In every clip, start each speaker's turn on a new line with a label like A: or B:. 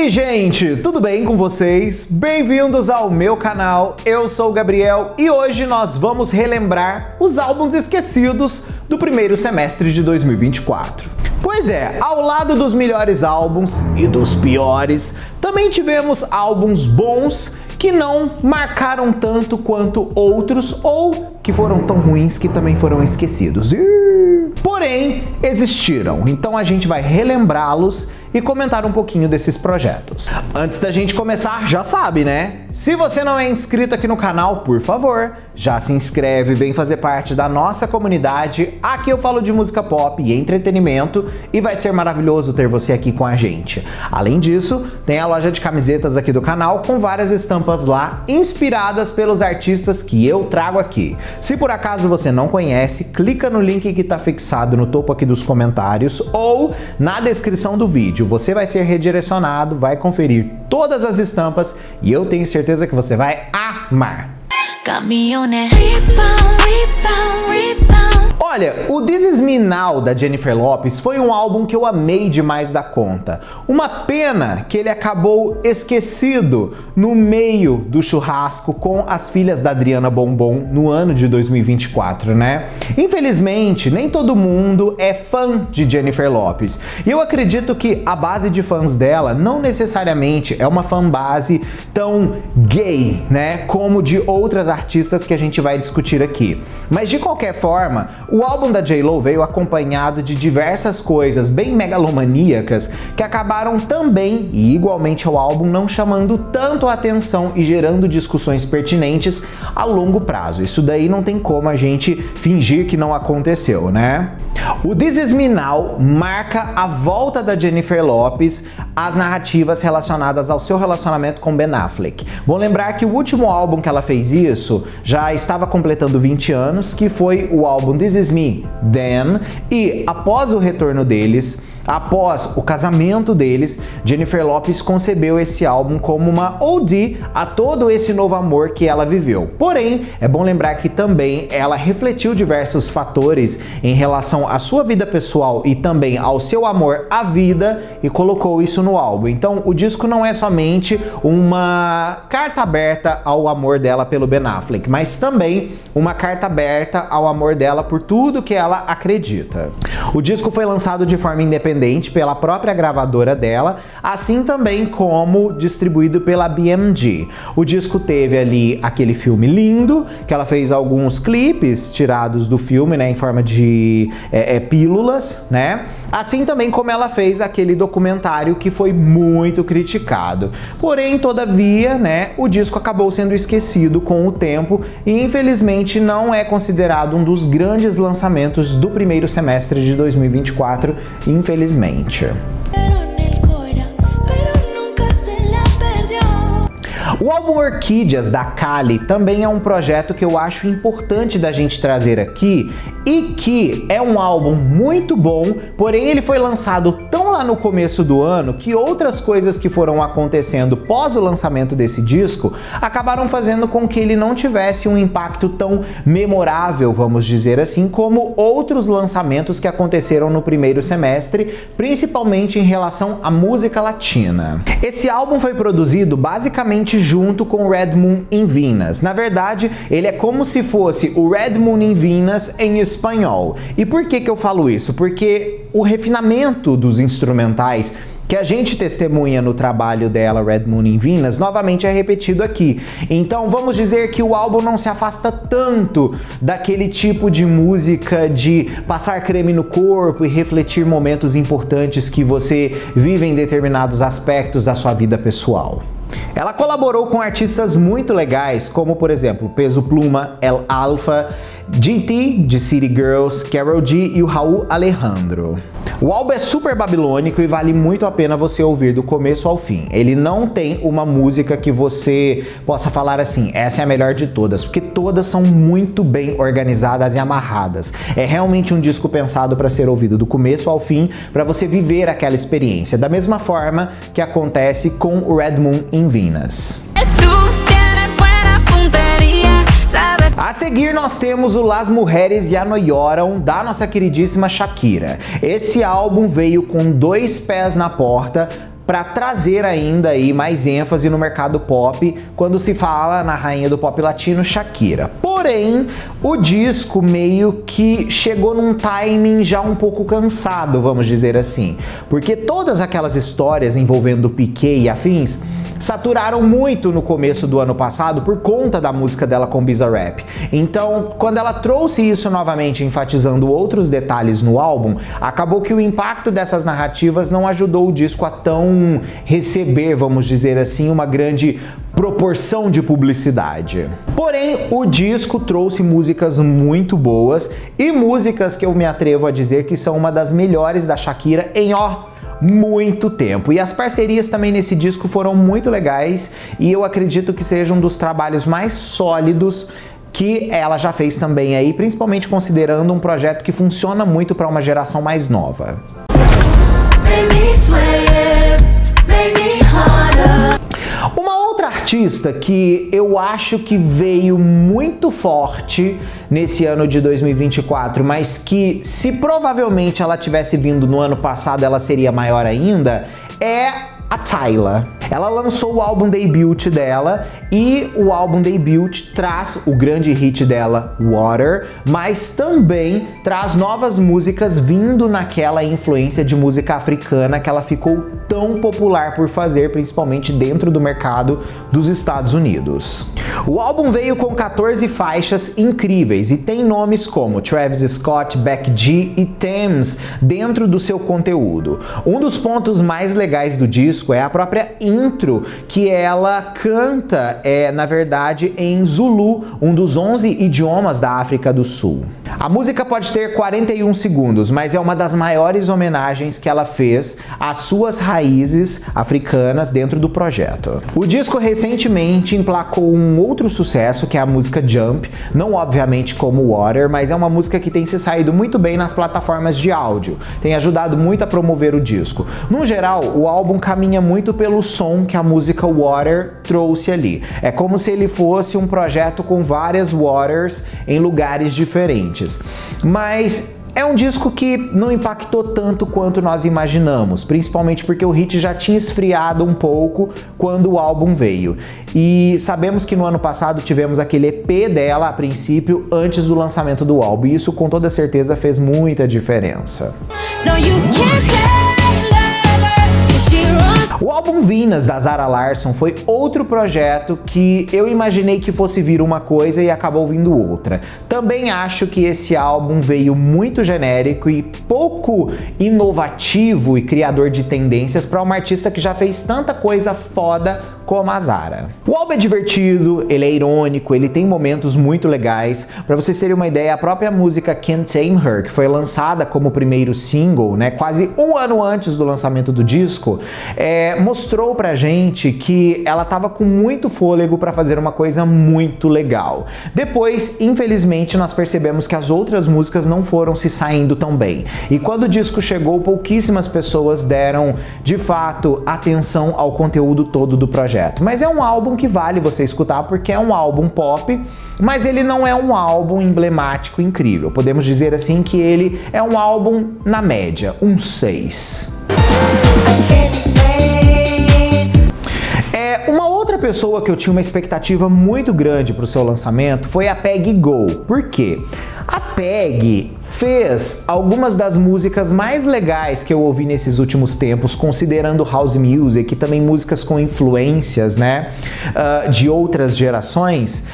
A: aí, gente, tudo bem com vocês? Bem-vindos ao meu canal, eu sou o Gabriel e hoje nós vamos relembrar os álbuns esquecidos do primeiro semestre de 2024. Pois é, ao lado dos melhores álbuns e dos piores, também tivemos álbuns bons que não marcaram tanto quanto outros ou que foram tão ruins que também foram esquecidos. Porém, existiram, então a gente vai relembrá-los e comentar um pouquinho desses projetos. Antes da gente começar, já sabe, né? Se você não é inscrito aqui no canal, por favor, já se inscreve, vem fazer parte da nossa comunidade. Aqui eu falo de música pop e entretenimento e vai ser maravilhoso ter você aqui com a gente. Além disso, tem a loja de camisetas aqui do canal com várias estampas lá, inspiradas pelos artistas que eu trago aqui. Se por acaso você não conhece, clica no link que está fixado no topo aqui dos comentários ou na descrição do vídeo. Você vai ser redirecionado, vai conferir todas as estampas e eu tenho certeza que você vai amar. Olha, o This Is Me Now da Jennifer Lopez foi um álbum que eu amei demais da conta. Uma pena que ele acabou esquecido no meio do churrasco com as filhas da Adriana Bombom no ano de 2024, né? Infelizmente, nem todo mundo é fã de Jennifer Lopez. E eu acredito que a base de fãs dela não necessariamente é uma fanbase tão gay, né? Como de outras artistas que a gente vai discutir aqui. Mas de qualquer forma, o álbum da J.Lo veio acompanhado de diversas coisas bem megalomaníacas que acabaram também, e igualmente ao álbum, não chamando tanto a atenção e gerando discussões pertinentes a longo prazo. Isso daí não tem como a gente fingir que não aconteceu, né? O This Is Me Now marca a volta da Jennifer Lopez às narrativas relacionadas ao seu relacionamento com Ben Affleck. Bom lembrar que o último álbum que ela fez isso já estava completando 20 anos, que foi o álbum This Is Me Then, e após o retorno deles, após o casamento deles, Jennifer Lopez concebeu esse álbum como uma ode a todo esse novo amor que ela viveu. Porém, é bom lembrar que também ela refletiu diversos fatores em relação à sua vida pessoal e também ao seu amor à vida e colocou isso no álbum. Então, o disco não é somente uma carta aberta ao amor dela pelo Ben Affleck, mas também uma carta aberta ao amor dela por tudo que ela acredita. O disco foi lançado de forma independente pela própria gravadora dela, assim também como distribuído pela BMG. O disco teve ali aquele filme lindo, que ela fez alguns clipes tirados do filme, né, em forma de pílulas, né? Assim também como ela fez aquele documentário que foi muito criticado. Porém, todavia, né, o disco acabou sendo esquecido com o tempo e infelizmente não é considerado um dos grandes lançamentos do primeiro semestre de 2024, infelizmente. O álbum Orquídeas da Kali também é um projeto que eu acho importante da gente trazer aqui e que é um álbum muito bom, porém ele foi lançado tão lá no começo do ano que outras coisas que foram acontecendo pós o lançamento desse disco acabaram fazendo com que ele não tivesse um impacto tão memorável, vamos dizer assim, como outros lançamentos que aconteceram no primeiro semestre, principalmente em relação à música latina. Esse álbum foi produzido basicamente junto com Red Moon in Venus. Na verdade, ele é como se fosse o Red Moon in Venus em espanhol. E por que eu falo isso? Porque o refinamento dos instrumentais que a gente testemunha no trabalho dela, Red Moon in Venus, novamente é repetido aqui. Então vamos dizer que o álbum não se afasta tanto daquele tipo de música de passar creme no corpo e refletir momentos importantes que você vive em determinados aspectos da sua vida pessoal. Ela colaborou com artistas muito legais, como por exemplo Peso Pluma, El Alfa, GT, de City Girls, Karol G e o Raul Alejandro. O álbum é super babilônico e vale muito a pena você ouvir do começo ao fim. Ele não tem uma música que você possa falar assim, essa é a melhor de todas, porque todas são muito bem organizadas e amarradas. É realmente um disco pensado para ser ouvido do começo ao fim, para você viver aquela experiência, da mesma forma que acontece com o Red Moon in Venus. A seguir nós temos o Las Mujeres Ya No Lloran, da nossa queridíssima Shakira. Esse álbum veio com 2 pés na porta, para trazer ainda aí mais ênfase no mercado pop quando se fala na rainha do pop latino, Shakira. Porém, o disco meio que chegou num timing já um pouco cansado, vamos dizer assim, porque todas aquelas histórias envolvendo Piqué e afins saturaram muito no começo do ano passado por conta da música dela com Bizarrap. Então, quando ela trouxe isso novamente, enfatizando outros detalhes no álbum, acabou que o impacto dessas narrativas não ajudou o disco a tão receber, vamos dizer assim, uma grande proporção de publicidade. Porém, o disco trouxe músicas muito boas e músicas que eu me atrevo a dizer que são uma das melhores da Shakira em muito tempo. E as parcerias também nesse disco foram muito legais e eu acredito que seja um dos trabalhos mais sólidos que ela já fez também aí, principalmente considerando um projeto que funciona muito para uma geração mais nova. Uma outra artista que eu acho que veio muito forte nesse ano de 2024, mas que se provavelmente ela tivesse vindo no ano passado, ela seria maior ainda, é a Tyla. Ela lançou o álbum debut dela e o álbum debut traz o grande hit dela, Water, mas também traz novas músicas vindo naquela influência de música africana que ela ficou tão popular por fazer, principalmente dentro do mercado dos Estados Unidos. O álbum veio com 14 faixas incríveis e tem nomes como Travis Scott, Becky G e Tems dentro do seu conteúdo. Um dos pontos mais legais do disco é a própria intro, que ela canta, na verdade, em Zulu, um dos 11 idiomas da África do Sul. A música pode ter 41 segundos, mas é uma das maiores homenagens que ela fez às suas raízes africanas dentro do projeto. O disco recentemente emplacou um outro sucesso, que é a música Jump, não obviamente como Water, mas é uma música que tem se saído muito bem nas plataformas de áudio, tem ajudado muito a promover o disco. No geral, o álbum caminha muito pelo som que a música Water trouxe ali. É como se ele fosse um projeto com várias Waters em lugares diferentes. Mas é um disco que não impactou tanto quanto nós imaginamos, principalmente porque o hit já tinha esfriado um pouco quando o álbum veio. E sabemos que no ano passado tivemos aquele EP dela a princípio, antes do lançamento do álbum, e isso com toda certeza fez muita diferença. O álbum Venus, da Zara Larsson, foi outro projeto que eu imaginei que fosse vir uma coisa e acabou vindo outra. Também acho que esse álbum veio muito genérico e pouco inovativo e criador de tendências para uma artista que já fez tanta coisa foda como a Zara. O álbum é divertido, ele é irônico, ele tem momentos muito legais. Para vocês terem uma ideia, a própria música Can't Tame Her, que foi lançada como primeiro single, né, quase um ano antes do lançamento do disco, mostrou pra gente que ela tava com muito fôlego para fazer uma coisa muito legal. Depois, infelizmente, nós percebemos que as outras músicas não foram se saindo tão bem. E quando o disco chegou, pouquíssimas pessoas deram, de fato, atenção ao conteúdo todo do projeto. Mas é um álbum que vale você escutar porque é um álbum pop, mas ele não é um álbum emblemático incrível. Podemos dizer assim que ele é um álbum na média, um 6. Uma outra pessoa que eu tinha uma expectativa muito grande para o seu lançamento foi a Peggy Gou. Por quê? A Peggy fez algumas das músicas mais legais que eu ouvi nesses últimos tempos, considerando house music e também músicas com influências, né, de outras gerações,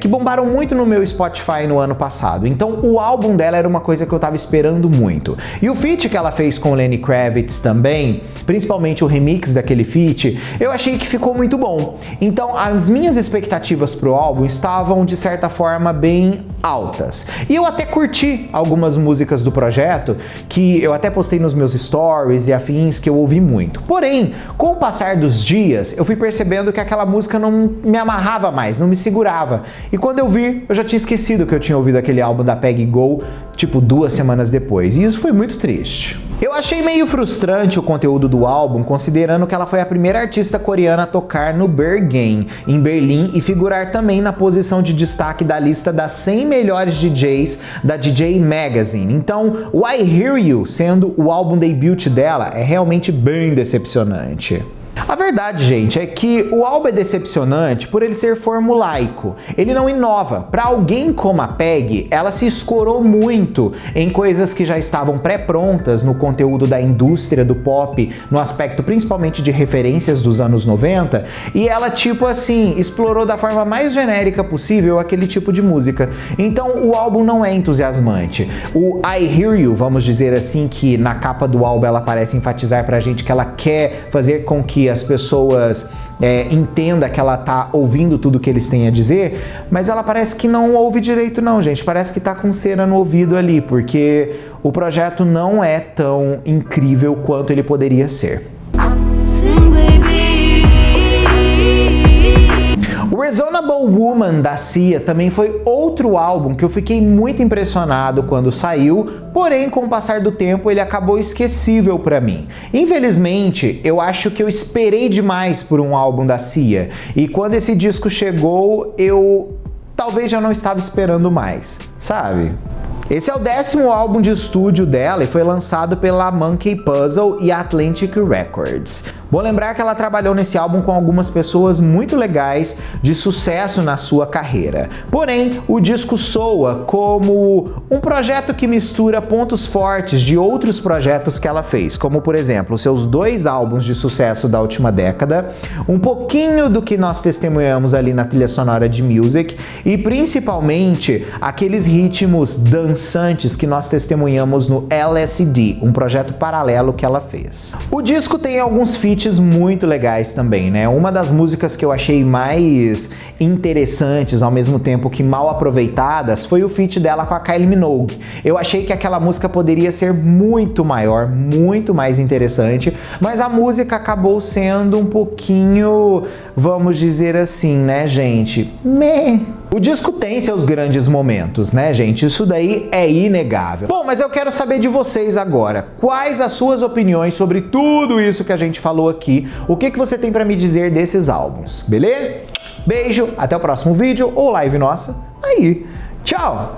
A: que bombaram muito no meu Spotify no ano passado. Então o álbum dela era uma coisa que eu tava esperando muito. E o feat que ela fez com Lenny Kravitz também, principalmente o remix daquele feat, eu achei que ficou muito bom. Então as minhas expectativas pro álbum estavam, de certa forma, bem altas. E eu até curti algumas músicas do projeto, que eu até postei nos meus stories e afins, que eu ouvi muito. Porém, com o passar dos dias, eu fui percebendo que aquela música não me amarrava mais, não me segurava. E quando eu vi, eu já tinha esquecido que eu tinha ouvido aquele álbum da Peggy Gou, tipo 2 semanas depois. E isso foi muito triste. Eu achei meio frustrante o conteúdo do álbum, considerando que ela foi a primeira artista coreana a tocar no Berghain, em Berlim, e figurar também na posição de destaque da lista das 100 melhores DJs da DJ Magazine. Então, o I Hear You, sendo o álbum debut dela, é realmente bem decepcionante. A verdade, gente, é que o álbum é decepcionante por ele ser formulaico. Ele não inova. Para alguém como a Peg, ela se escorou muito em coisas que já estavam pré-prontas no conteúdo da indústria do pop, no aspecto principalmente de referências dos anos 90, e ela, tipo assim, explorou da forma mais genérica possível aquele tipo de música. Então, o álbum não é entusiasmante. O I Hear You, vamos dizer assim, que na capa do álbum ela parece enfatizar pra gente que ela quer fazer com que as pessoas entendam que ela tá ouvindo tudo que eles têm a dizer, mas ela parece que não ouve direito não, gente. Parece que tá com cera no ouvido ali, porque o projeto não é tão incrível quanto ele poderia ser. O Reasonable Woman da Sia também foi outro álbum que eu fiquei muito impressionado quando saiu, porém com o passar do tempo ele acabou esquecível pra mim. Infelizmente, eu acho que eu esperei demais por um álbum da Sia, e quando esse disco chegou, eu talvez já não estava esperando mais, sabe? Esse é o 10º álbum de estúdio dela e foi lançado pela Monkey Puzzle e Atlantic Records. Bom lembrar que ela trabalhou nesse álbum com algumas pessoas muito legais de sucesso na sua carreira. Porém, o disco soa como um projeto que mistura pontos fortes de outros projetos que ela fez, como por exemplo, seus 2 álbuns de sucesso da última década, um pouquinho do que nós testemunhamos ali na trilha sonora de Music e principalmente aqueles ritmos dançantes que nós testemunhamos no LSD, um projeto paralelo que ela fez. O disco tem alguns feats muito legais também, né? Uma das músicas que eu achei mais interessantes, ao mesmo tempo que mal aproveitadas, foi o feat dela com a Kylie Minogue. Eu achei que aquela música poderia ser muito maior, muito mais interessante, mas a música acabou sendo um pouquinho, vamos dizer assim, né, gente? Meh. O disco tem seus grandes momentos, né, gente? Isso daí é inegável. Bom, mas eu quero saber de vocês agora. Quais as suas opiniões sobre tudo isso que a gente falou aqui? O que você tem pra me dizer desses álbuns, beleza? Beijo, até o próximo vídeo ou live nossa. Aí, tchau!